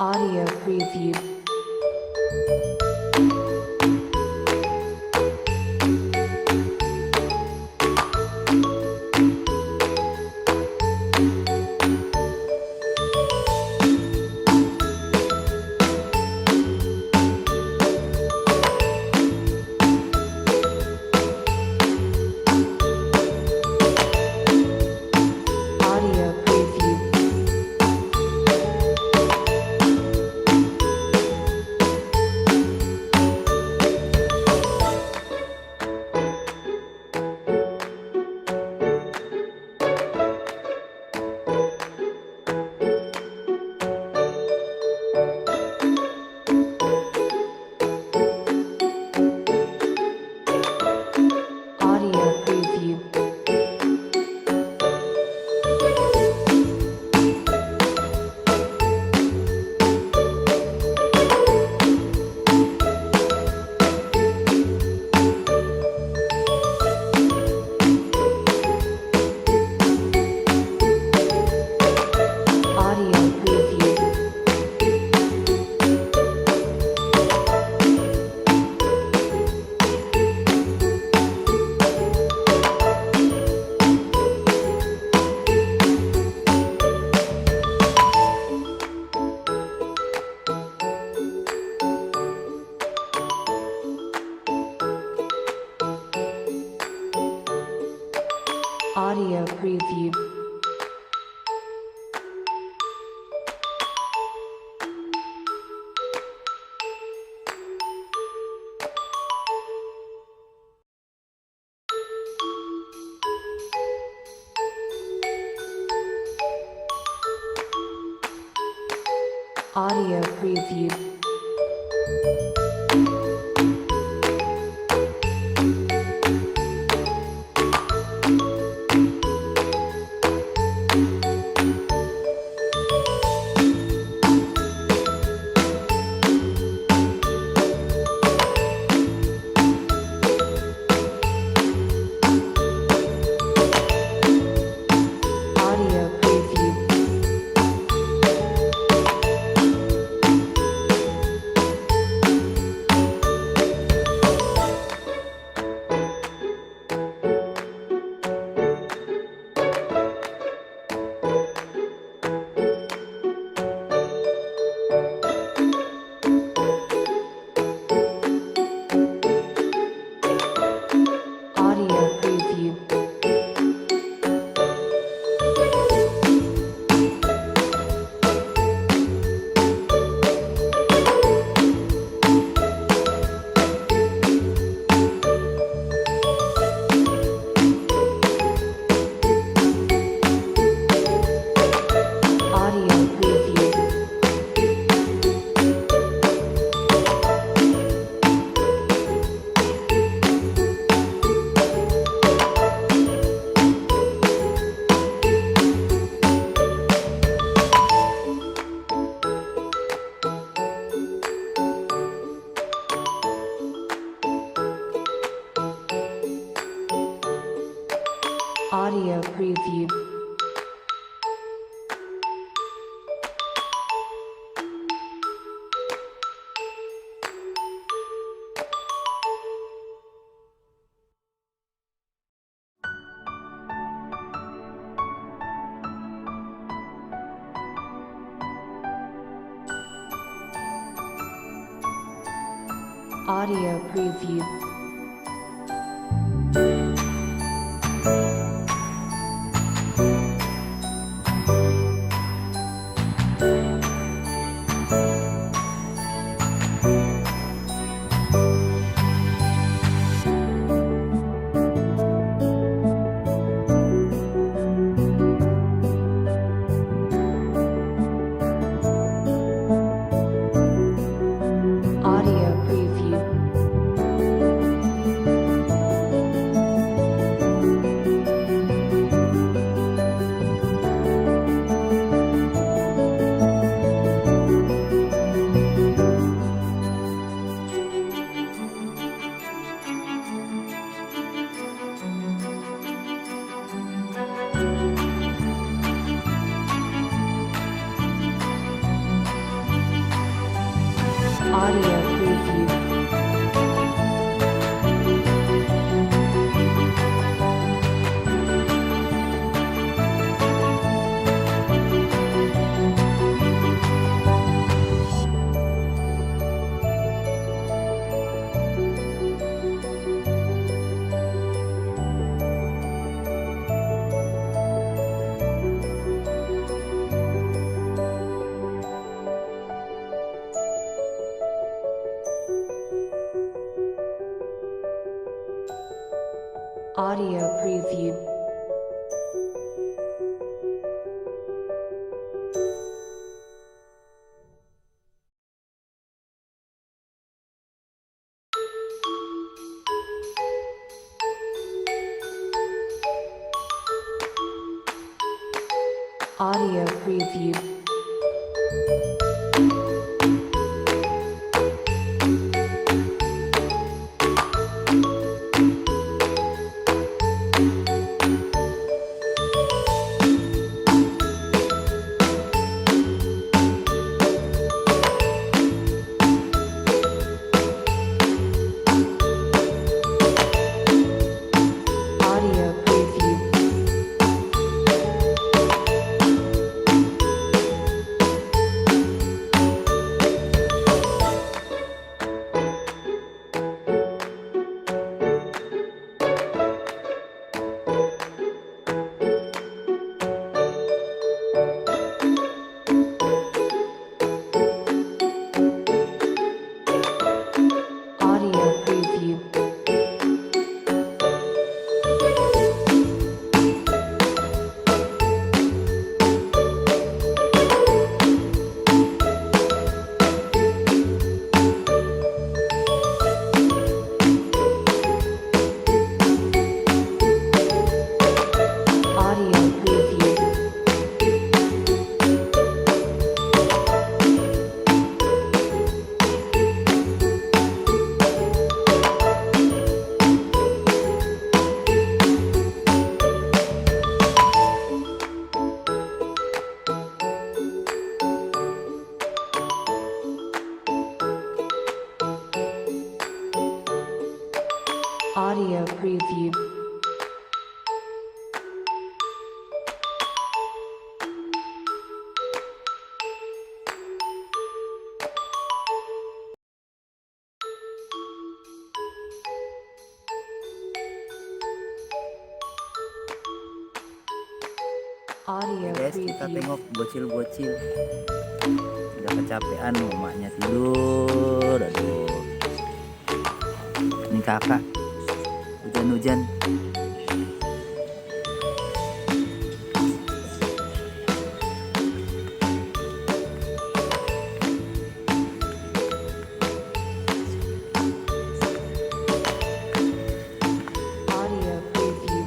Audio preview. Audio preview. Audio preview. Audio preview. Audio preview. Audio preview. Audio preview. Audio preview. Audio preview. Audio preview. Audio preview. Audio preview. Audio Guys, kita preview. tengok bocil-bocil udah kecapean, emaknya tidur. Aduh, ini kakak hujan-hujan. Audio preview.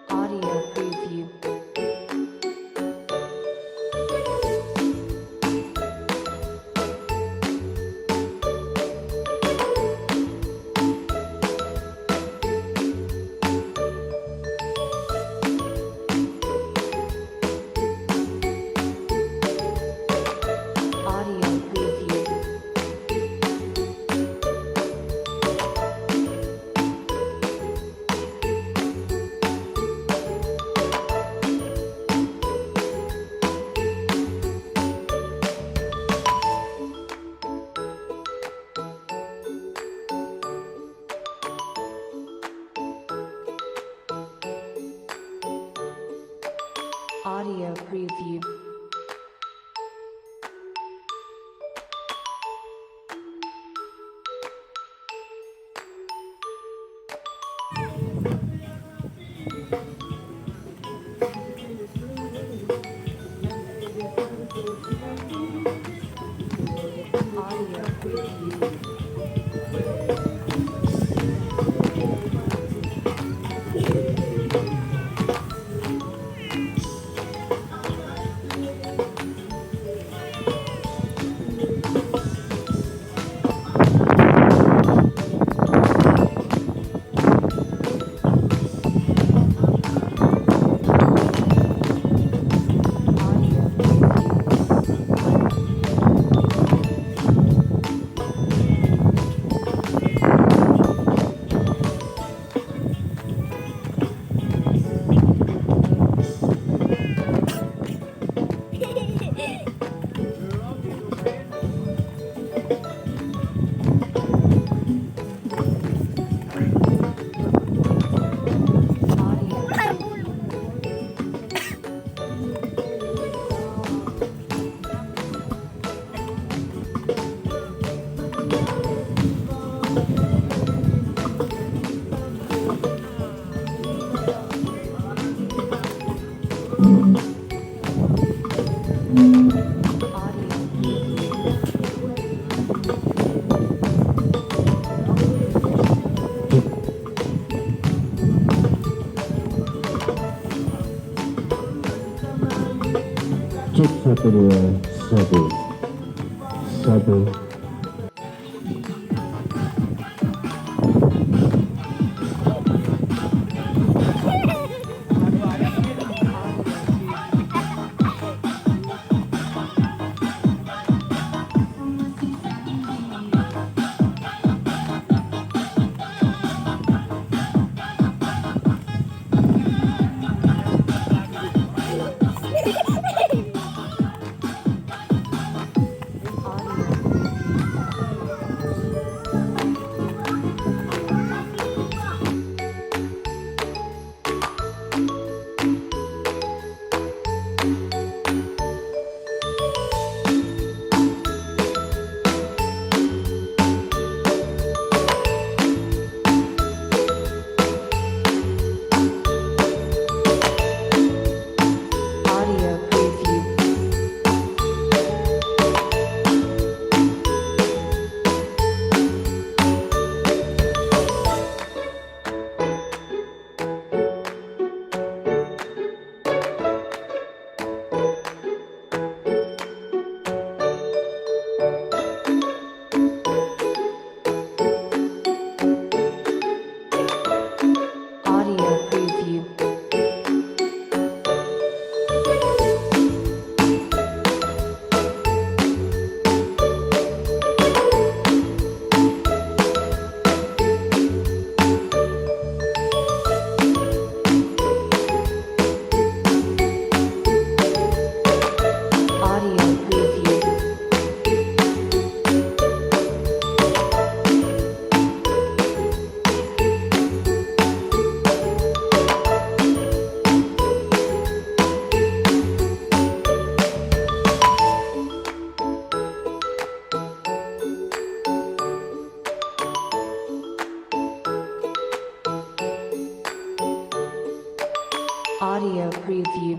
Audio preview. Audio preview. Audio preview. Audio preview. Audio preview. Cek 1 2 1 1. Audio preview. Audio preview. Audio preview. Audio preview.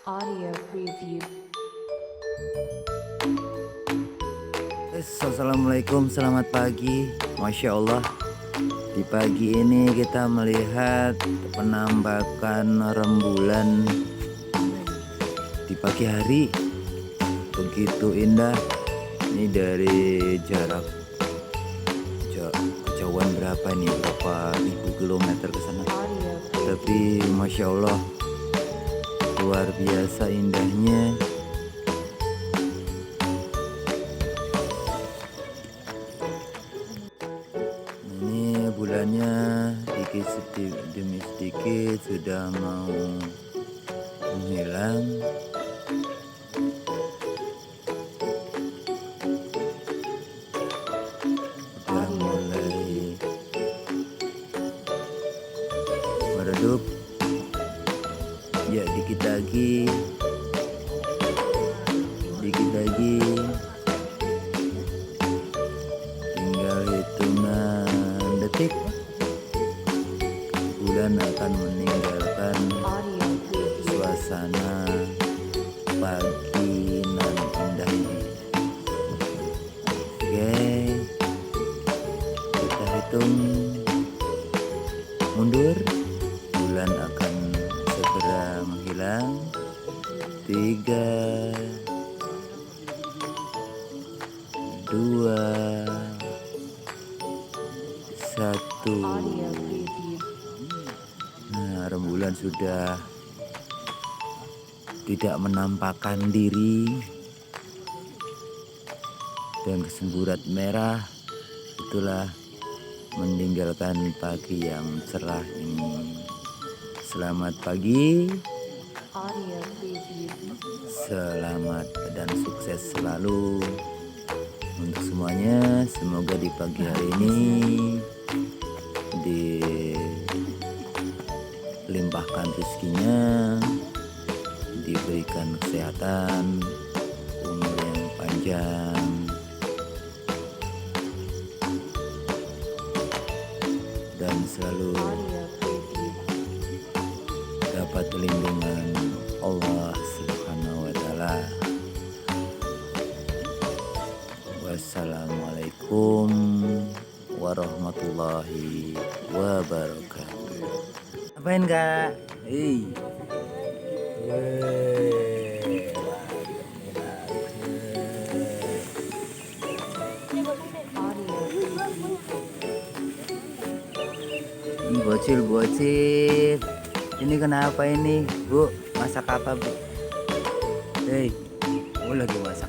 Audio preview. Assalamualaikum, selamat pagi. Masya Allah, di pagi ini kita melihat penampakan rembulan di pagi hari. Begitu indah. Ini dari jarak kejauhan berapa nih, berapa ribu kilometer ke sana. Audio preview. Tapi Masya Allah, luar biasa indahnya. Ini bulannya sedikit demi sedikit sudah mau menghilang. Sudah mulai meredup. Ya, dikit lagi, tinggal hitungan detik, bulan akan meninggalkan Audio preview. suasana pagi nan indah ini. Oke, kita hitung mundur, bulan akan segera menghilang. 3 2 1. Audio preview. Nah, rembulan sudah tidak menampakkan diri, dan kesemburat merah itulah meninggalkan pagi yang cerah ini. Selamat pagi, Audio preview. selamat dan sukses selalu untuk semuanya. Semoga di pagi hari ini limpahkan rezekinya, diberikan kesehatan, umur yang panjang, dan selalu Audio preview. dapat lindungan Allah Subhanahu wa Ta'ala. Wassalamualaikum warahmatullahi wabarakatuh. Apain kak? Hei. Audio preview. Bocil. Ini kenapa ini, Bu? Masak apa, Bu? Hei, lagi masak